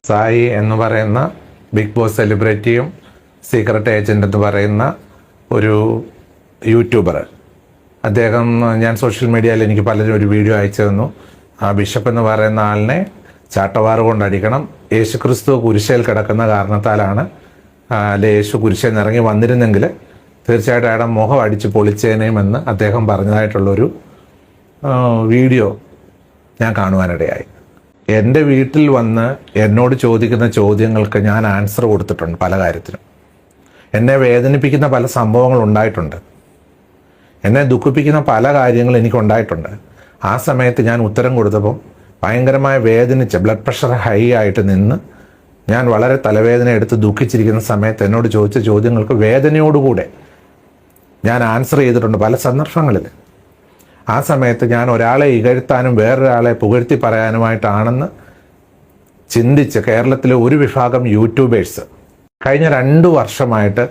സായി എന്ന് പറയുന്ന big boss സെലിബ്രിറ്റിയും secret agent എന്ന് പറയുന്ന ഒരു യൂട്യൂബർ. അദ്ദേഹം ഞാൻ സോഷ്യൽ മീഡിയയിൽ എനിക്ക് പലരും ഒരു വീഡിയോ അയച്ചു തന്നു. ആ ബിഷപ്പ് എന്ന് പറയുന്ന ആളിനെ ചാട്ടവാറ് കൊണ്ടടിക്കണം, യേശുക്രിസ്തു കുരിശയിൽ കിടക്കുന്ന കാരണത്താലാണ്, അല്ലെ യേശു കുരിശയിൽ നിന്ന് ഇറങ്ങി വന്നിരുന്നെങ്കിൽ തീർച്ചയായിട്ടും അയാളുടെ മുഖം അടിച്ച് പൊളിച്ചേനേമെന്ന് അദ്ദേഹം പറഞ്ഞതായിട്ടുള്ളൊരു വീഡിയോ ഞാൻ കാണുവാനിടയായി. എൻ്റെ വീട്ടിൽ വന്ന് എന്നോട് ചോദിക്കുന്ന ചോദ്യങ്ങൾക്ക് ഞാൻ ആൻസർ കൊടുത്തിട്ടുണ്ട്. പല കാര്യത്തിനും എന്നെ വേദനിപ്പിക്കുന്ന പല സംഭവങ്ങൾ ഉണ്ടായിട്ടുണ്ട്, എന്നെ ദുഃഖിപ്പിക്കുന്ന പല കാര്യങ്ങളും എനിക്കുണ്ടായിട്ടുണ്ട്. ആ സമയത്ത് ഞാൻ ഉത്തരം കൊടുത്തപ്പോൾ ഭയങ്കരമായി വേദനിച്ച് ബ്ലഡ് പ്രഷർ ഹൈ ആയിട്ട് നിന്ന് ഞാൻ വളരെ തലവേദന എടുത്ത് ദുഃഖിച്ചിരിക്കുന്ന സമയത്ത് എന്നോട് ചോദിച്ച ചോദ്യങ്ങൾക്ക് വേദനയോടുകൂടെ ഞാൻ ആൻസർ ചെയ്തിട്ടുണ്ട് പല സന്ദർഭങ്ങളിൽ. ആ സമയത്ത് ഞാൻ ഒരാളെ ഇകഴ്ത്താനും വേറൊരാളെ പുകഴ്ത്തി പറയാനുമായിട്ടാണെന്ന് ചിന്തിച്ച് കേരളത്തിലെ ഒരു വിഭാഗം യൂട്യൂബേഴ്സ് കഴിഞ്ഞ 2 വർഷമായിട്ട്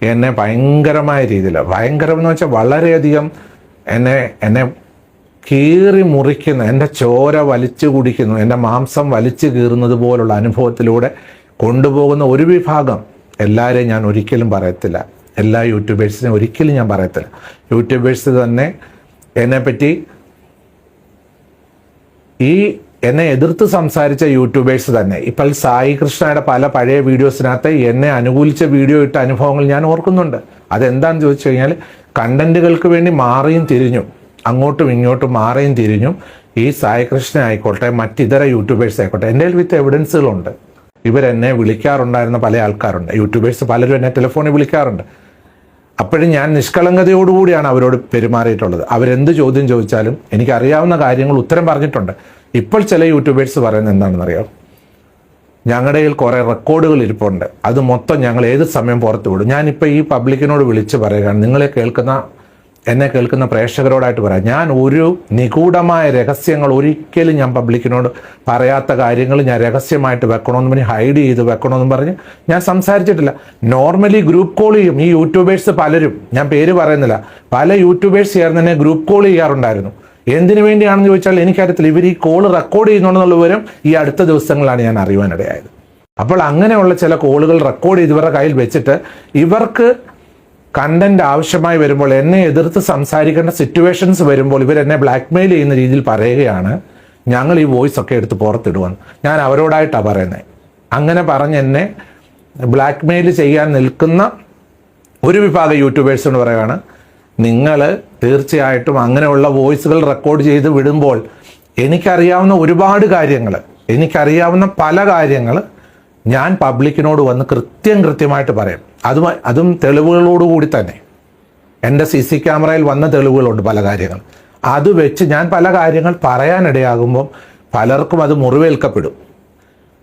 എന്നെ ഭയങ്കരമായ രീതിയിൽ, ഭയങ്കരം എന്ന് വെച്ചാൽ വളരെയധികം എന്നെ കീറി മുറിക്കുന്ന, എൻ്റെ ചോര വലിച്ചു കുടിക്കുന്നു, എൻ്റെ മാംസം വലിച്ചു കീറുന്നത് പോലുള്ള അനുഭവത്തിലൂടെ കൊണ്ടുപോകുന്ന ഒരു വിഭാഗം, എല്ലാവരെയും ഞാൻ ഒരിക്കലും പറയത്തില്ല, എല്ലാ യൂട്യൂബേഴ്സിനെയും ഒരിക്കലും ഞാൻ പറയത്തില്ല. യൂട്യൂബേഴ്സ് തന്നെ എന്നെപ്പറ്റി എന്നെ എതിർത്ത് സംസാരിച്ച യൂട്യൂബേഴ്സ് തന്നെ ഇപ്പോൾ സായി കൃഷ്ണയുടെ പല പഴയ വീഡിയോസിനകത്ത് എന്നെ അനുകൂലിച്ച വീഡിയോ ഇട്ട അനുഭവങ്ങൾ ഞാൻ ഓർക്കുന്നുണ്ട്. അതെന്താണെന്ന് ചോദിച്ചു കഴിഞ്ഞാൽ കണ്ടന്റുകൾക്ക് വേണ്ടി മാറിയും തിരിഞ്ഞു, അങ്ങോട്ടും ഇങ്ങോട്ടും മാറിയും തിരിഞ്ഞും ഈ സായി കൃഷ്ണ ആയിക്കോട്ടെ മറ്റിതര യൂട്യൂബേഴ്സ് ആയിക്കോട്ടെ, എൻ്റെ വിത്ത് എവിഡൻസുകളുണ്ട്. ഇവരെന്നെ വിളിക്കാറുണ്ടായിരുന്ന പല ആൾക്കാരുണ്ട്, യൂട്യൂബേഴ്സ് പലരും എന്നെ ടെലിഫോണിൽ വിളിക്കാറുണ്ട്. അപ്പോഴും ഞാൻ നിഷ്കളങ്കതയോടുകൂടിയാണ് അവരോട് പെരുമാറിയിട്ടുള്ളത്. അവരെന്ത് ചോദ്യം ചോദിച്ചാലും എനിക്കറിയാവുന്ന കാര്യങ്ങൾ ഉത്തരം പറഞ്ഞിട്ടുണ്ട്. ഇപ്പോൾ ചില യൂട്യൂബേഴ്സ് പറയുന്നത് എന്താണെന്നറിയാം, ഞങ്ങളുടെ കയ്യിൽ കുറേ റെക്കോർഡുകൾ ഇരിപ്പുണ്ട്, അത് മൊത്തം ഞങ്ങൾ ഏത് സമയം പുറത്തു വിടും. ഞാനിപ്പോൾ ഈ പബ്ലിക്കിനോട് വിളിച്ച് പറയുകയാണ്, എന്നെ കേൾക്കുന്ന പ്രേക്ഷകരോടായിട്ട് പറയാം, ഞാൻ ഒരു നിഗൂഢമായ രഹസ്യങ്ങൾ ഒരിക്കലും ഞാൻ പബ്ലിക്കിനോട് പറയാത്ത കാര്യങ്ങൾ ഞാൻ രഹസ്യമായിട്ട് വെക്കണമെന്ന് പറഞ്ഞ് ഹൈഡ് ചെയ്ത് വെക്കണമെന്ന് പറഞ്ഞ് ഞാൻ സംസാരിച്ചിട്ടില്ല. നോർമലി ഗ്രൂപ്പ് കോൾ ചെയ്യും ഈ യൂട്യൂബേഴ്സ് പലരും, ഞാൻ പേര് പറയുന്നില്ല, പല യൂട്യൂബേഴ്സ് ചേർന്ന് തന്നെ ഗ്രൂപ്പ് കോൾ ചെയ്യാറുണ്ടായിരുന്നു. എന്തിനു വേണ്ടിയാണെന്ന് ചോദിച്ചാൽ എനിക്കറിയത്തില്ല. ഇവർ ഈ കോൾ റെക്കോർഡ് ചെയ്യുന്നുണ്ടെന്നുള്ള വിവരം ഈ അടുത്ത ദിവസങ്ങളാണ് ഞാൻ അറിയുവാനിടയായത്. അപ്പോൾ അങ്ങനെയുള്ള ചില കോളുകൾ റെക്കോർഡ് ചെയ്ത് ഇവരുടെ കയ്യിൽ വെച്ചിട്ട് ഇവർക്ക് കണ്ടന്റ് ആവശ്യമായി വരുമ്പോൾ, എന്നെ എതിർത്ത് സംസാരിക്കേണ്ട സിറ്റുവേഷൻസ് വരുമ്പോൾ ഇവരെന്നെ ബ്ലാക്ക്മെയിൽ ചെയ്യുന്ന രീതിയിൽ പറയുകയാണ്, ഞങ്ങൾ ഈ വോയിസ് ഒക്കെ എടുത്ത് പുറത്തിടുമെന്ന്. ഞാൻ അവരോടായിട്ടാണ് പറയുന്നത്. അങ്ങനെ പറഞ്ഞ് എന്നെ ബ്ലാക്ക്മെയിൽ ചെയ്യാൻ നിൽക്കുന്ന ഒരു വിഭാഗം യൂട്യൂബേഴ്സിനോട് പറയുകയാണ്, നിങ്ങൾ തീർച്ചയായിട്ടും അങ്ങനെയുള്ള വോയിസുകൾ റെക്കോർഡ് ചെയ്ത് വിടുമ്പോൾ എനിക്കറിയാവുന്ന ഒരുപാട് കാര്യങ്ങൾ, എനിക്കറിയാവുന്ന പല കാര്യങ്ങൾ ഞാൻ പബ്ലിക്കിനോട് വന്ന് കൃത്യമായിട്ട് പറയും. അതും തെളിവുകളോടുകൂടി തന്നെ. എൻ്റെ CC ക്യാമറയിൽ വന്ന തെളിവുകളുണ്ട് പല കാര്യങ്ങൾ. അത് വെച്ച് ഞാൻ പല കാര്യങ്ങൾ പറയാനിടയാകുമ്പോൾ പലർക്കും അത് മുറിവേൽക്കപ്പെടും.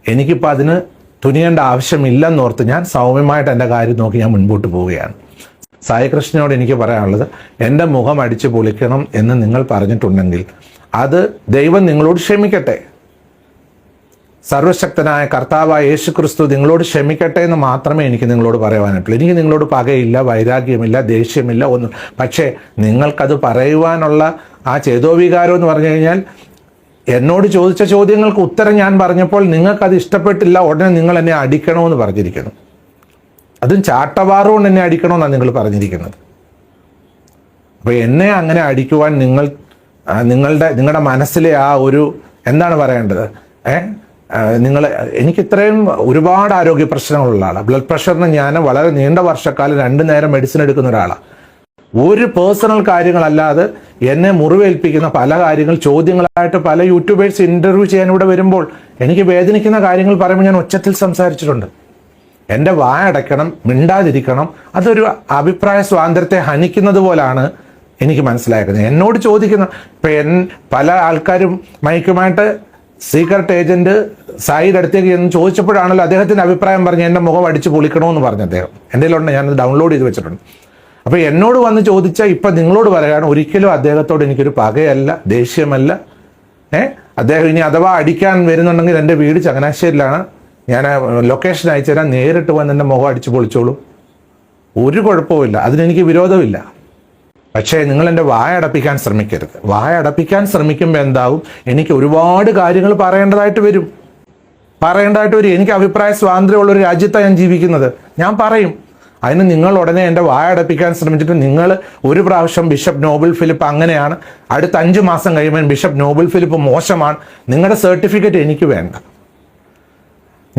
എനിക്കിപ്പോൾ അതിന് തുനിയേണ്ട ആവശ്യമില്ലെന്നോർത്ത് ഞാൻ സൗമ്യമായിട്ട് എൻ്റെ കാര്യം നോക്കി ഞാൻ മുൻപോട്ട് പോവുകയാണ്. സായി കൃഷ്ണനോട് എനിക്ക് പറയാനുള്ളത്, എൻ്റെ മുഖം അടിച്ചു പൊളിക്കണം എന്ന് നിങ്ങൾ പറഞ്ഞിട്ടുണ്ടെങ്കിൽ അത് ദൈവം നിങ്ങളോട് ക്ഷമിക്കട്ടെ. സർവശക്തനായ കർത്താവായ യേശുക്രിസ്തു നിങ്ങളോട് ക്ഷമിക്കട്ടെ എന്ന് മാത്രമേ എനിക്ക് നിങ്ങളോട് പറയുവാനായിട്ടുള്ളൂ. എനിക്ക് നിങ്ങളോട് പകയില്ല, വൈരാഗ്യമില്ല, ദേഷ്യമില്ല, ഒന്നും. പക്ഷേ നിങ്ങൾക്കത് പറയുവാനുള്ള ആ ചേതോവികാരം എന്ന് പറഞ്ഞു കഴിഞ്ഞാൽ, എന്നോട് ചോദിച്ച ചോദ്യങ്ങൾക്ക് ഉത്തരം ഞാൻ പറഞ്ഞപ്പോൾ നിങ്ങൾക്കത് ഇഷ്ടപ്പെട്ടില്ല, ഉടനെ നിങ്ങൾ എന്നെ അടിക്കണമെന്ന് പറഞ്ഞിരിക്കുന്നു. അതും ചാട്ടവാറുകൊണ്ട് എന്നെ അടിക്കണമെന്നാണ് നിങ്ങൾ പറഞ്ഞിരിക്കുന്നത്. അപ്പോൾ എന്നെ അങ്ങനെ അടിക്കുവാൻ നിങ്ങളുടെ മനസ്സിലെ ആ ഒരു എന്താണ് പറയേണ്ടത്, എനിക്ക് ഇത്രയും ഒരുപാട് ആരോഗ്യ പ്രശ്നങ്ങളുള്ള ആളാണ്. ബ്ലഡ് പ്രഷറിന് ഞാൻ വളരെ നീണ്ട വർഷക്കാലം 2 നേരം മെഡിസിൻ എടുക്കുന്ന ഒരാളാണ്. ഒരു പേഴ്സണൽ കാര്യങ്ങളല്ലാതെ എന്നെ മുറിവേൽപ്പിക്കുന്ന പല കാര്യങ്ങൾ ചോദ്യങ്ങളായിട്ട് പല യൂട്യൂബേഴ്സ് ഇൻ്റർവ്യൂ ചെയ്യാൻ ഇവിടെ വരുമ്പോൾ എനിക്ക് വേദനിക്കുന്ന കാര്യങ്ങൾ പറയുമ്പോൾ ഞാൻ ഒച്ചത്തിൽ സംസാരിച്ചിട്ടുണ്ട്. എൻ്റെ വായ അടയ്ക്കണം, മിണ്ടാതിരിക്കണം. അതൊരു അഭിപ്രായ സ്വാതന്ത്ര്യത്തെ ഹനിക്കുന്നത് പോലാണ് എനിക്ക് മനസ്സിലാക്കുന്നത്. എന്നോട് ചോദിക്കുന്ന പല ആൾക്കാരും മൈക്കുമായിട്ട് സീക്രട്ട് ഏജന്റ് സായിയുടെ അടുത്തേക്ക് എന്ന് ചോദിച്ചപ്പോഴാണല്ലോ അദ്ദേഹത്തിൻ്റെ അഭിപ്രായം പറഞ്ഞ് എൻ്റെ മുഖം അടിച്ച് പൊളിക്കണമെന്ന് പറഞ്ഞു അദ്ദേഹം. എൻ്റെ കയ്യിലുണ്ട്, ഞാനത് ഡൗൺലോഡ് ചെയ്ത് വെച്ചിട്ടുണ്ട്. അപ്പോൾ എന്നോട് വന്ന് ചോദിച്ചാൽ ഇപ്പം നിങ്ങളോട് പറയുകയാണ്, ഒരിക്കലും അദ്ദേഹത്തോട് എനിക്കൊരു പകയല്ല, ദേഷ്യമല്ല. അദ്ദേഹം ഇനി അഥവാ അടിക്കാൻ വരുന്നുണ്ടെങ്കിൽ എൻ്റെ വീട് ചങ്ങനാശ്ശേരിയിലാണ്, ഞാൻ ലൊക്കേഷൻ അയച്ചു തരാൻ, നേരിട്ട് വന്ന് എൻ്റെ മുഖം അടിച്ച് പൊളിച്ചോളൂ, ഒരു കുഴപ്പമില്ല, അതിനെനിക്ക് വിരോധമില്ല. പക്ഷേ നിങ്ങൾ എൻ്റെ വായ അടപ്പിക്കാൻ ശ്രമിക്കരുത്. വായ അടപ്പിക്കാൻ ശ്രമിക്കുമ്പോൾ എന്താവും, എനിക്ക് ഒരുപാട് കാര്യങ്ങൾ പറയേണ്ടതായിട്ട് വരും. പറയേണ്ടതായിട്ട് ഒരു എനിക്ക് അഭിപ്രായ സ്വാതന്ത്ര്യമുള്ള ഒരു രാജ്യത്താണ് ഞാൻ ജീവിക്കുന്നത്. ഞാൻ പറയും. അതിന് നിങ്ങൾ ഉടനെ എൻ്റെ വായടപ്പിക്കാൻ ശ്രമിച്ചിട്ട് നിങ്ങൾ ഒരു പ്രാവശ്യം ബിഷപ്പ് നോബൽ ഫിലിപ്പ് അങ്ങനെയാണ്, അടുത്ത 5 മാസം കഴിയുമ്പോൾ ബിഷപ്പ് നോബൽ ഫിലിപ്പ് മോശമാണ്, നിങ്ങളുടെ സർട്ടിഫിക്കറ്റ് എനിക്ക് വേണ്ട.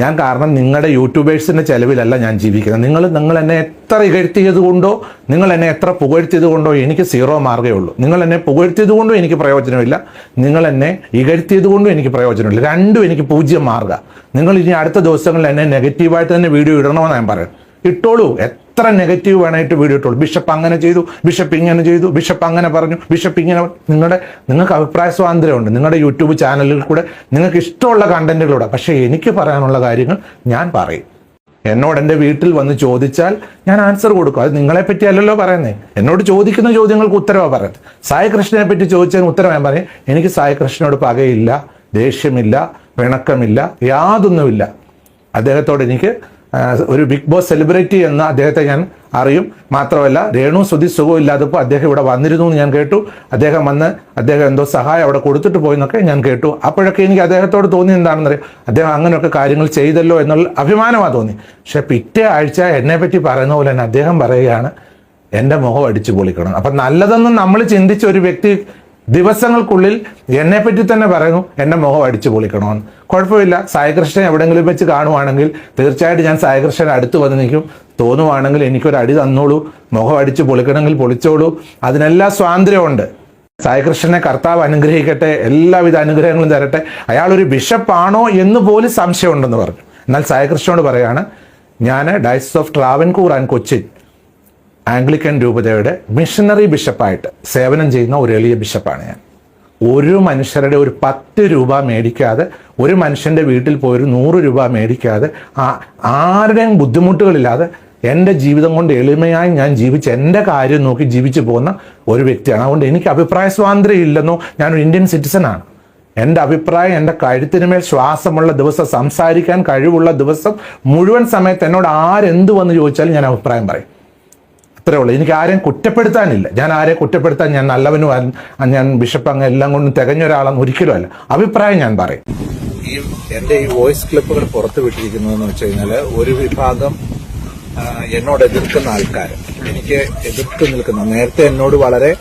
ഞാൻ കാരണം നിങ്ങളുടെ യൂട്യൂബേഴ്സിൻ്റെ ചെലവിലല്ല ഞാൻ ജീവിക്കുന്നത്. നിങ്ങൾ എന്നെ എത്ര ഇകഴ്ത്തിയത് കൊണ്ടോ നിങ്ങൾ എന്നെ എത്ര പുകഴ്ത്തിയത് കൊണ്ടോ എനിക്ക് 0 മാർക്കേ ഉള്ളൂ. നിങ്ങൾ എന്നെ പുകഴ്ത്തിയത് കൊണ്ടും എനിക്ക് പ്രയോജനമില്ല, നിങ്ങൾ എന്നെ ഇകഴ്ത്തിയത് കൊണ്ടും എനിക്ക് പ്രയോജനമില്ല. രണ്ടും എനിക്ക് 0 മാർക്ക. നിങ്ങൾ ഇനി അടുത്ത ദിവസങ്ങളിൽ എന്നെ നെഗറ്റീവായിട്ട് തന്നെ വീഡിയോ ഇടണമെന്ന് ഞാൻ പറയും. ഇട്ടോളൂ, എത്ര നെഗറ്റീവ് വേണമായിട്ട് വീഡിയോ ഇട്ടോളൂ. ബിഷപ്പ് അങ്ങനെ ചെയ്തു, ബിഷപ്പ് ഇങ്ങനെ ചെയ്തു, ബിഷപ്പ് അങ്ങനെ പറഞ്ഞു, ബിഷപ്പ് ഇങ്ങനെ. നിങ്ങൾക്ക് അഭിപ്രായ സ്വാതന്ത്ര്യമുണ്ട് നിങ്ങളുടെ യൂട്യൂബ് ചാനലിൽ കൂടെ, നിങ്ങൾക്ക് ഇഷ്ടമുള്ള കണ്ടന്റുകളിലൂടെ. പക്ഷേ എനിക്ക് പറയാനുള്ള കാര്യങ്ങൾ ഞാൻ പറയും. എന്നോട് എൻ്റെ വീട്ടിൽ വന്ന് ചോദിച്ചാൽ ഞാൻ ആൻസർ കൊടുക്കും. അത് നിങ്ങളെ പറ്റി അല്ലല്ലോ പറയുന്നേ. എന്നോട് ചോദിക്കുന്ന ചോദ്യങ്ങൾക്ക് ഉത്തരവാണ് പറയുന്നത്. സായി കൃഷ്ണനെ പറ്റി ചോദിച്ചതിന് ഉത്തരം ഞാൻ പറയും. എനിക്ക് സായി കൃഷ്ണനോട് പകയില്ല, ദേഷ്യമില്ല, പിണക്കമില്ല, യാതൊന്നുമില്ല. അദ്ദേഹത്തോട് എനിക്ക് ഒരു ബിഗ് ബോസ് സെലിബ്രിറ്റി എന്ന അദ്ദേഹത്തെ ഞാൻ അറിയും. മാത്രമല്ല രേണു സുധി സുഖമില്ലാത്തപ്പോൾ അദ്ദേഹം ഇവിടെ വന്നിരുന്നു എന്ന് ഞാൻ കേട്ടു. അദ്ദേഹം വന്ന് അദ്ദേഹം എന്തോ സഹായം അവിടെ കൊടുത്തിട്ട് പോയെന്നൊക്കെ ഞാൻ കേട്ടു. അപ്പോഴൊക്കെ എനിക്ക് അദ്ദേഹത്തോട് തോന്നി എന്താണെന്നറിയാം, അദ്ദേഹം അങ്ങനെയൊക്കെ കാര്യങ്ങൾ ചെയ്തല്ലോ എന്നുള്ള അഭിമാനമാണ് തോന്നി. പക്ഷെ പിറ്റേ ആഴ്ച എന്നെ പറ്റി പറയുന്ന പോലെ തന്നെ അദ്ദേഹം പറയുകയാണ് എൻ്റെ മുഖം അടിച്ചു പൊളിക്കണം. അപ്പം നല്ലതെന്ന് നമ്മൾ ചിന്തിച്ച ഒരു വ്യക്തി ദിവസങ്ങൾക്കുള്ളിൽ എന്നെപ്പറ്റി തന്നെ പറയുന്നു എൻ്റെ മുഖം അടിച്ചു പൊളിക്കണമെന്ന്. കുഴപ്പമില്ല, സായികൃഷ്ണൻ എവിടെയെങ്കിലും വെച്ച് കാണുവാണെങ്കിൽ തീർച്ചയായിട്ടും ഞാൻ സായികൃഷ്ണൻ അടുത്ത് വന്ന് നിൽക്കും. തോന്നുവാണെങ്കിൽ എനിക്കൊരു അടി തന്നോളൂ, മുഖം അടിച്ചു പൊളിക്കണമെങ്കിൽ പൊളിച്ചോളൂ, അതിനെല്ലാം സ്വാതന്ത്ര്യമുണ്ട്. സായികൃഷ്ണനെ കർത്താവ് അനുഗ്രഹിക്കട്ടെ, എല്ലാവിധ അനുഗ്രഹങ്ങളും തരട്ടെ. അയാളൊരു ബിഷപ്പാണോ എന്ന് പോലും സംശയമുണ്ടെന്ന് പറഞ്ഞു. എന്നാൽ സായികൃഷ്ണനോട് പറയാണ്, ഞാൻ diocese of Travancore and Cochin Anglican രൂപതയുടെ മിഷണറി ബിഷപ്പായിട്ട് സേവനം ചെയ്യുന്ന ഒരു എളിയ ബിഷപ്പാണ് ഞാൻ. ഒരു മനുഷ്യരുടെ ഒരു 10 രൂപ മേടിക്കാതെ, ഒരു മനുഷ്യൻ്റെ വീട്ടിൽ പോയൊരു 100 രൂപ മേടിക്കാതെ, ആരുടെയും ബുദ്ധിമുട്ടുകളില്ലാതെ എൻ്റെ ജീവിതം കൊണ്ട് എളിമയായി ഞാൻ ജീവിച്ച് എൻ്റെ കാര്യം നോക്കി ജീവിച്ചു പോകുന്ന ഒരു വ്യക്തിയാണ്. അതുകൊണ്ട് എനിക്ക് അഭിപ്രായ സ്വാതന്ത്ര്യം ഇല്ലെന്നോ, ഞാനൊരു ഇന്ത്യൻ സിറ്റിസനാണ്. എൻ്റെ അഭിപ്രായം എൻ്റെ കഴുത്തിനുമേൽ ശ്വാസമുള്ള ദിവസം, സംസാരിക്കാൻ കഴിവുള്ള ദിവസം മുഴുവൻ സമയത്ത് എന്നോട് ആരെന്ത് വന്ന് ചോദിച്ചാലും ഞാൻ അഭിപ്രായം പറയും. അത്രേ ഉള്ളൂ. എനിക്ക് ആരെയും കുറ്റപ്പെടുത്താനില്ല. ഞാൻ ആരെയും കുറ്റപ്പെടുത്താൻ ഞാൻ നല്ലവനും ഞാൻ ബിഷപ്പ് അങ്ങ് എല്ലാം കൊണ്ടും തികഞ്ഞ ഒരാളെന്ന് ഒരിക്കലും അല്ല. അഭിപ്രായം ഞാൻ പറയും. എൻ്റെ ഈ വോയിസ് ക്ലിപ്പുകൾ പുറത്തു വിട്ടിരിക്കുന്നതെന്ന് വെച്ച് കഴിഞ്ഞാൽ ഒരു വിഭാഗം എന്നോട് എതിർക്കുന്ന ആൾക്കാർ, എനിക്ക് എതിർത്ത് നിൽക്കുന്ന, നേരത്തെ എന്നോട് വളരെ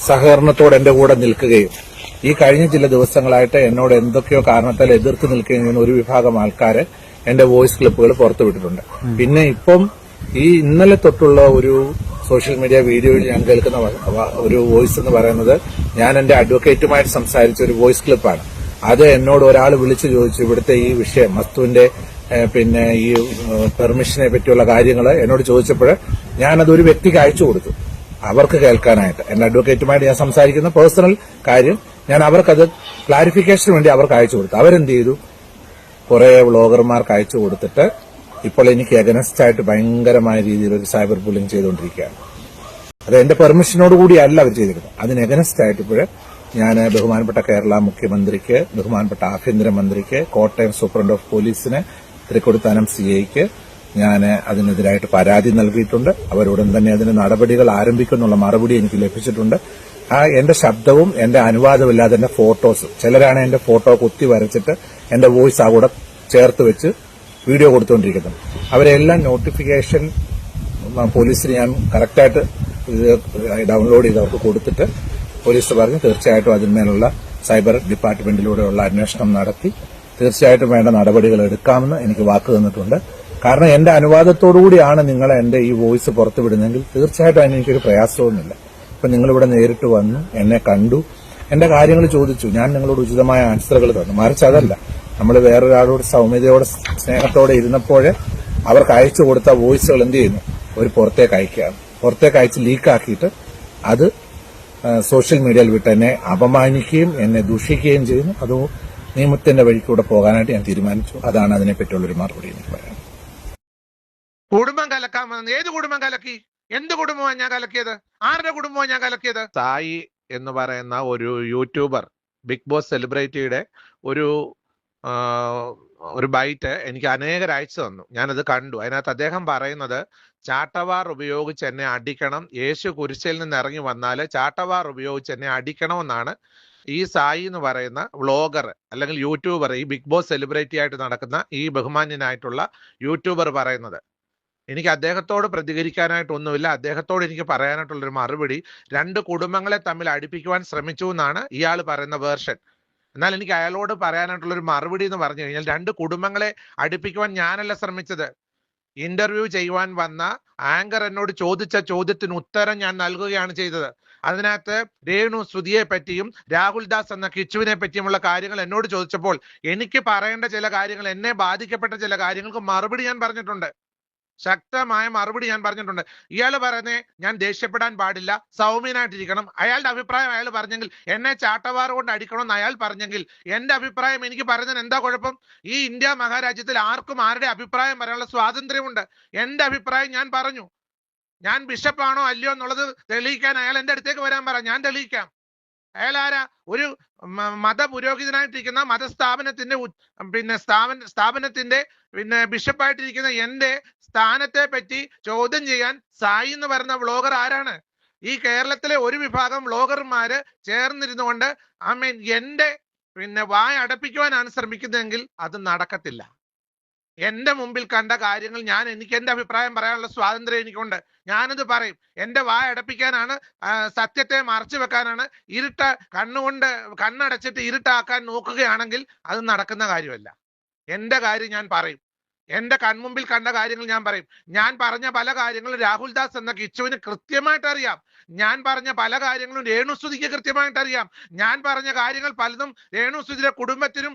സഹകരണത്തോടെ എൻ്റെ കൂടെ നിൽക്കുകയും ഈ കഴിഞ്ഞ ചില ദിവസങ്ങളായിട്ട് എന്നോട് എന്തൊക്കെയോ കാരണത്താൽ എതിർത്ത് നിൽക്കുകയും ചെയ്യുന്ന ഒരു വിഭാഗം ആൾക്കാർ എൻ്റെ വോയിസ് ക്ലിപ്പുകൾ പുറത്തു വിട്ടിട്ടുണ്ട്. പിന്നെ ഇപ്പം ഈ ഇന്നലെ തൊട്ടുള്ള ഒരു സോഷ്യൽ മീഡിയ വീഡിയോയിൽ ഞാൻ കേൾക്കുന്ന ഒരു വോയിസ് എന്ന് പറയുന്നത് ഞാൻ എൻ്റെ അഡ്വക്കേറ്റുമായിട്ട് സംസാരിച്ച ഒരു വോയിസ് ക്ലിപ്പാണ്. അത് എന്നോട് ഒരാൾ വിളിച്ചു ചോദിച്ചു, ഇവിടുത്തെ ഈ വിഷയം മസ്തുവിന്റെ പിന്നെ ഈ പെർമിഷനെ പറ്റിയുള്ള കാര്യങ്ങൾ എന്നോട് ചോദിച്ചപ്പോൾ ഞാനതൊരു വ്യക്തിക്ക് അയച്ചു കൊടുത്തു, അവർക്ക് കേൾക്കാനായിട്ട്. എൻ്റെ അഡ്വക്കേറ്റുമായിട്ട് ഞാൻ സംസാരിക്കുന്ന പേഴ്സണൽ കാര്യം ഞാൻ അവർക്കത് ക്ലാരിഫിക്കേഷന് വേണ്ടി അവർക്ക് അയച്ചു കൊടുത്തു. അവരെന്ത് ചെയ്തു, കുറെ വ്ളോഗർമാർക്ക് അയച്ചു കൊടുത്തിട്ട് ഇപ്പോൾ എനിക്ക് എഗനസ്റ്റ് ആയിട്ട് ഭയങ്കരമായ രീതിയിൽ ഒരു സൈബർ ബുള്ളിങ് ചെയ്തുകൊണ്ടിരിക്കുകയാണ്. അത് എന്റെ പെർമിഷനോട് കൂടിയല്ല അവർ ചെയ്തിരുന്നത്. അതിന് എഗനസ്റ്റ് ആയിട്ട് ഇപ്പോൾ ഞാൻ ബഹുമാനപ്പെട്ട കേരള മുഖ്യമന്ത്രിക്ക്, ബഹുമാനപ്പെട്ട ആഭ്യന്തരമന്ത്രിക്ക്, കോട്ടയം സൂപ്രണ്ട് ഓഫ് പോലീസിന്, തൃക്കൊടിത്താനം CIക്ക് ഞാൻ അതിനെതിരായിട്ട് പരാതി നൽകിയിട്ടുണ്ട്. അവരുടൻ തന്നെ അതിന് നടപടികൾ ആരംഭിക്കുന്നുള്ള മറുപടി എനിക്ക് ലഭിച്ചിട്ടുണ്ട്. എന്റെ ശബ്ദവും എന്റെ അനുവാദമില്ലാതെ എന്റെ ഫോട്ടോസ്, ചിലരാണ് എന്റെ ഫോട്ടോ കുത്തി വരച്ചിട്ട് എന്റെ വോയിസ് ആ കൂടെ ചേർത്ത് വെച്ച് വീഡിയോ കൊടുത്തുകൊണ്ടിരിക്കുന്നത്. അവരെല്ലാം നോട്ടിഫിക്കേഷൻ പോലീസിന് ഞാൻ കറക്റ്റായിട്ട് ഡൗൺലോഡ് ചെയ്ത് അവർക്ക് കൊടുത്തിട്ട് പോലീസ് പറഞ്ഞു തീർച്ചയായിട്ടും അതിന്മേലുള്ള സൈബർ ഡിപ്പാർട്ട്മെന്റിലൂടെയുള്ള അന്വേഷണം നടത്തി തീർച്ചയായിട്ടും വേണ്ട നടപടികൾ എടുക്കാമെന്ന് എനിക്ക് വാക്ക് തന്നിട്ടുണ്ട്. കാരണം എന്റെ അനുവാദത്തോടുകൂടിയാണ് നിങ്ങൾ എന്റെ ഈ വോയിസ് പുറത്തുവിടുന്നതെങ്കിൽ തീർച്ചയായിട്ടും അതിന് എനിക്കൊരു പ്രയാസവുമില്ല. ഇപ്പൊ നിങ്ങളിവിടെ നേരിട്ട് വന്നു, എന്നെ കണ്ടു, എന്റെ കാര്യങ്ങൾ ചോദിച്ചു, ഞാൻ നിങ്ങളോട് ഉചിതമായ ആൻസറുകൾ തന്നു. മറിച്ച് അതല്ല, നമ്മൾ വേറൊരാളോട് സൗമ്യതയോടെ സ്നേഹത്തോടെ ഇരുന്നപ്പോൾ അവർക്ക് അയച്ചു കൊടുത്ത വോയിസുകൾ എന്ത് ചെയ്യുന്നു, ഒരു പുറത്തേക്ക് അയക്കുകയാണ്. പുറത്തേക്ക് അയച്ച് ലീക്കാക്കിയിട്ട് അത് സോഷ്യൽ മീഡിയയിൽ വിട്ട് എന്നെ അപമാനിക്കുകയും എന്നെ ദൂഷിക്കുകയും ചെയ്യുന്നു. അത് നിയമത്തിന്റെ വഴിക്കൂടെ പോകാനായിട്ട് ഞാൻ തീരുമാനിച്ചു. അതാണ് അതിനെപ്പറ്റിയുള്ളൊരു മറുപടി എനിക്ക് പറയാം. കുടുംബം കലക്കാൻ വന്നത് ഏത് കുടുംബം കലക്കി? എന്ത് കുടുംബമാണ് ഞാൻ കലക്കിയത്? ആരുടെ കുടുംബമാണ് ഞാൻ കലക്കിയത്? സായി എന്ന് പറയുന്ന ഒരു യൂട്യൂബർ ബിഗ് ബോസ് സെലിബ്രിറ്റിയുടെ ഒരു ബൈറ്റ് എനിക്ക് അനേകർ അയച്ചു തന്നു. ഞാനത് കണ്ടു. അതിനകത്ത് അദ്ദേഹം പറയുന്നത് ചാട്ടവാർ ഉപയോഗിച്ച് എന്നെ അടിക്കണം, യേശു കുരിശിൽ നിന്ന് ഇറങ്ങി വന്നാൽ ചാട്ടവാർ ഉപയോഗിച്ച് എന്നെ അടിക്കണമെന്നാണ് ഈ സായി എന്ന് പറയുന്ന വ്ളോഗർ അല്ലെങ്കിൽ യൂട്യൂബർ, ഈ ബിഗ് ബോസ് സെലിബ്രിറ്റി ആയിട്ട് നടക്കുന്ന ഈ ബഹുമാന്യനായിട്ടുള്ള യൂട്യൂബർ പറയുന്നത്, എനിക്ക് അദ്ദേഹത്തോട് പ്രതികരിക്കാനായിട്ടൊന്നുമില്ല. അദ്ദേഹത്തോട് എനിക്ക് പറയാനായിട്ടുള്ളൊരു മറുപടി, രണ്ട് കുടുംബങ്ങളെ തമ്മിൽ അടുപ്പിക്കുവാൻ ശ്രമിച്ചു എന്നാണ് ഇയാൾ പറയുന്ന വേർഷൻ. എന്നാൽ എനിക്ക് അയാളോട് പറയാനായിട്ടുള്ളൊരു മറുപടി എന്ന് പറഞ്ഞു കഴിഞ്ഞാൽ, രണ്ട് കുടുംബങ്ങളെ അടുപ്പിക്കുവാൻ ഞാനല്ല ശ്രമിച്ചത്. ഇന്റർവ്യൂ ചെയ്യുവാൻ വന്ന ആങ്കർ എന്നോട് ചോദിച്ച ചോദ്യത്തിന് ഉത്തരം ഞാൻ നൽകുകയാണ് ചെയ്തത്. അതിനകത്ത് രേണു സുധിയെ പറ്റിയും രാഹുൽ ദാസ് എന്ന കിച്ചുവിനെ പറ്റിയുമുള്ള കാര്യങ്ങൾ എന്നോട് ചോദിച്ചപ്പോൾ എനിക്ക് പറയേണ്ട ചില കാര്യങ്ങൾ, എന്നെ ബാധിക്കപ്പെട്ട ചില കാര്യങ്ങൾക്ക് മറുപടി ഞാൻ പറഞ്ഞിട്ടുണ്ട്. ശക്തമായ മറുപടി ഞാൻ പറഞ്ഞിട്ടുണ്ട്. ഇയാൾ പറയുന്നേ ഞാൻ ദേഷ്യപ്പെടാൻ പാടില്ല, സൗമ്യനായിട്ടിരിക്കണം. അയാളുടെ അഭിപ്രായം അയാൾ പറഞ്ഞെങ്കിൽ, എന്നെ ചാട്ടവാറ് കൊണ്ട് അടിക്കണമെന്ന് അയാൾ പറഞ്ഞെങ്കിൽ എന്റെ അഭിപ്രായം എനിക്ക് പറയുന്നതിന് എന്താ കുഴപ്പം? ഈ ഇന്ത്യ മഹാരാജ്യത്തിൽ ആർക്കും ആരുടെ അഭിപ്രായം പറയാനുള്ള സ്വാതന്ത്ര്യമുണ്ട്. എന്റെ അഭിപ്രായം ഞാൻ പറഞ്ഞു. ഞാൻ ബിഷപ്പാണോ അല്ലയോ എന്നുള്ളത് തെളിയിക്കാൻ അയാൾ എന്റെ അടുത്തേക്ക് വരാൻ പറ, ഞാൻ തെളിയിക്കാം. അയാൾ ആരാ? ഒരു മത പുരോഹിതനായിട്ടിരിക്കുന്ന മതസ്ഥാപനത്തിന്റെ സ്ഥാപനത്തിന്റെ ബിഷപ്പായിട്ടിരിക്കുന്ന എന്റെ സ്ഥാനത്തെ പറ്റി ചോദ്യം ചെയ്യാൻ സായി എന്ന് പറയുന്ന വ്ളോഗർ ആരാണ്? ഈ കേരളത്തിലെ ഒരു വിഭാഗം വ്ളോഗർമാര് ചേർന്നിരുന്നുകൊണ്ട് എന്റെ വായ അടപ്പിക്കുവാനാണ് ശ്രമിക്കുന്നതെങ്കിൽ അത് നടക്കത്തില്ല. എന്റെ മുമ്പിൽ കണ്ട കാര്യങ്ങൾ എനിക്ക് എന്റെ അഭിപ്രായം പറയാനുള്ള സ്വാതന്ത്ര്യം എനിക്കുണ്ട്. ഞാനത് പറയും. എന്റെ വായ അടപ്പിക്കാനാണ്, സത്യത്തെ മറച്ചു വെക്കാനാണ്, കണ്ണടച്ചിട്ട് ഇരുട്ടാക്കാൻ നോക്കുകയാണെങ്കിൽ അത് നടക്കുന്ന കാര്യമല്ല. എന്റെ കാര്യം ഞാൻ പറയും. എന്റെ കൺമുമ്പിൽ കണ്ട കാര്യങ്ങൾ ഞാൻ പറയും. ഞാൻ പറഞ്ഞ പല കാര്യങ്ങളും രാഹുൽ ദാസ് എന്ന കിച്ചുവിന് കൃത്യമായിട്ട് അറിയാം. ഞാൻ പറഞ്ഞ പല കാര്യങ്ങളും രേണുസുധിക്ക് കൃത്യമായിട്ട് അറിയാം. ഞാൻ പറഞ്ഞ കാര്യങ്ങൾ പലതും രേണുസുധിയുടെ കുടുംബത്തിനും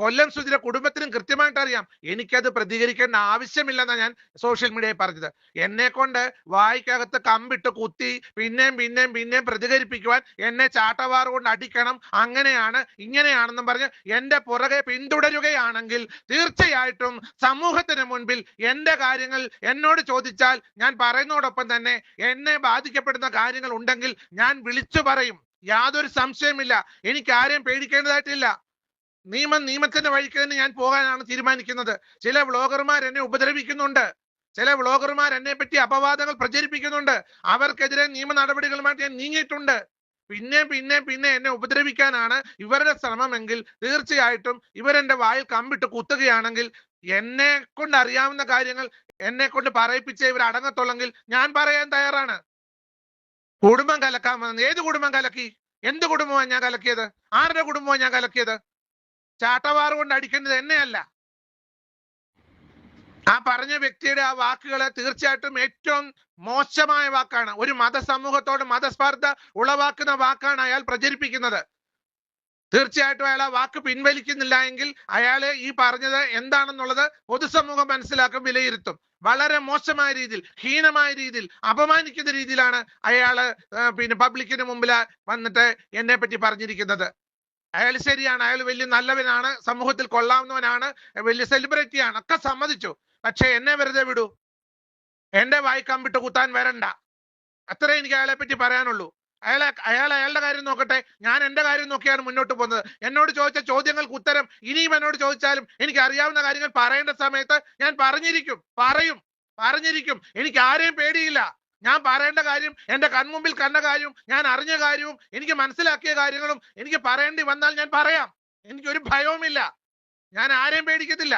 കൊല്ലം സുധിയുടെ കുടുംബത്തിനും കൃത്യമായിട്ട് അറിയാം. എനിക്കത് പ്രതികരിക്കേണ്ട ആവശ്യമില്ലെന്നാണ് ഞാൻ സോഷ്യൽ മീഡിയയിൽ പറഞ്ഞത്. എന്നെ കൊണ്ട് വായിക്കകത്ത് കമ്പിട്ട് കുത്തി പിന്നെയും പ്രതികരിപ്പിക്കുവാൻ, എന്നെ ചാട്ടവാറ് കൊണ്ട് അടിക്കണം, അങ്ങനെയാണ് ഇങ്ങനെയാണെന്നും പറഞ്ഞ് എന്റെ പുറകെ പിന്തുടരുകയാണെങ്കിൽ തീർച്ചയായിട്ടും സമൂഹത്തിന് മുൻപിൽ എന്റെ കാര്യങ്ങൾ എന്നോട് ചോദിച്ചാൽ ഞാൻ പറയുന്നതോടൊപ്പം തന്നെ എന്നെ ബാധിക്കപ്പെടുന്ന കാര്യങ്ങൾ ഉണ്ടെങ്കിൽ ഞാൻ വിളിച്ചു പറയും. യാതൊരു സംശയമില്ല. എനിക്ക് ആരെയും പേടിക്കേണ്ടതായിട്ടില്ല. നിയമത്തിന്റെ വഴിക്ക് തന്നെ ഞാൻ പോകാനാണ് തീരുമാനിക്കുന്നത്. ചില വ്ളോഗർമാർ എന്നെ ഉപദ്രവിക്കുന്നുണ്ട്. ചില വ്ളോഗർമാർ എന്നെ പറ്റി അപവാദങ്ങൾ പ്രചരിപ്പിക്കുന്നുണ്ട്. അവർക്കെതിരെ നിയമ നടപടികളുമായിട്ട് ഞാൻ നീങ്ങിയിട്ടുണ്ട്. പിന്നെ എന്നെ ഉപദ്രവിക്കാനാണ് ഇവരുടെ ശ്രമമെങ്കിൽ തീർച്ചയായിട്ടും ഇവരെന്റെ വായിൽ കമ്പിട്ട് കുത്തുകയാണെങ്കിൽ, എന്നെ കൊണ്ട് അറിയാവുന്ന കാര്യങ്ങൾ എന്നെ കൊണ്ട് പറയിപ്പിച്ച് ഇവർ അടങ്ങത്തുള്ളെങ്കിൽ ഞാൻ പറയാൻ തയ്യാറാണ്. കുടുംബം കലക്കാൻ വന്നത് ഏത് കുടുംബം കലക്കി? എന്ത് കുടുംബമാണ് ഞാൻ കലക്കിയത്? ആരുടെ കുടുംബമാണ് ഞാൻ കലക്കിയത്? ചാട്ടവാറ് കൊണ്ട് അടിക്കേണ്ടത് എന്നെയല്ല. ആ പറഞ്ഞ വ്യക്തിയുടെ ആ വാക്കുകൾ തീർച്ചയായിട്ടും ഏറ്റവും മോശമായ വാക്കാണ്. ഒരു മതസമൂഹത്തോട് മതസ്പർദ്ധ ഉളവാക്കുന്ന വാക്കാണ് അയാൾ പ്രചരിപ്പിക്കുന്നത്. തീർച്ചയായിട്ടും അയാൾ ആ വാക്ക് പിൻവലിക്കുന്നില്ല എങ്കിൽ അയാള് ഈ പറഞ്ഞത് എന്താണെന്നുള്ളത് പൊതുസമൂഹം മനസ്സിലാക്കും, വിലയിരുത്തും. വളരെ മോശമായ രീതിയിൽ, ഹീനമായ രീതിയിൽ, അപമാനിക്കുന്ന രീതിയിലാണ് അയാള് പബ്ലിക്കിന് മുമ്പിൽ വന്നിട്ട് എന്നെ പറ്റി പറഞ്ഞിരിക്കുന്നത്. അയാൾ ശരിയാണ്, അയാൾ വലിയ നല്ലവനാണ്, സമൂഹത്തിൽ കൊള്ളാവുന്നവനാണ്, വലിയ സെലിബ്രിറ്റിയാണ്, ഒക്കെ സമ്മതിച്ചു. പക്ഷെ എന്നെ വെറുതെ വിടൂ. എന്റെ വായി കമ്പിട്ട് കുത്താൻ വരണ്ട. അത്രേ എനിക്ക് അയാളെ പറ്റി പറയാനുള്ളൂ. അയാളുടെ കാര്യം നോക്കട്ടെ, ഞാൻ എന്റെ കാര്യം നോക്കിയാണ് മുന്നോട്ട് പോകുന്നത്. എന്നോട് ചോദിച്ച ചോദ്യങ്ങൾക്ക് ഉത്തരം ഇനിയും എന്നോട് ചോദിച്ചാലും എനിക്ക് അറിയാവുന്ന കാര്യങ്ങൾ പറയേണ്ട സമയത്ത് ഞാൻ പറഞ്ഞിരിക്കും. എനിക്ക് ആരെയും പേടിയില്ല. ഞാൻ പറയേണ്ട കാര്യം, എന്റെ കൺമുമ്പിൽ കണ്ട കാര്യവും ഞാൻ അറിഞ്ഞ കാര്യവും എനിക്ക് മനസ്സിലാക്കിയ കാര്യങ്ങളും എനിക്ക് പറയേണ്ടി വന്നാൽ ഞാൻ പറയാം. എനിക്കൊരു ഭയവുമില്ല. ഞാൻ ആരെയും പേടിക്കത്തില്ല.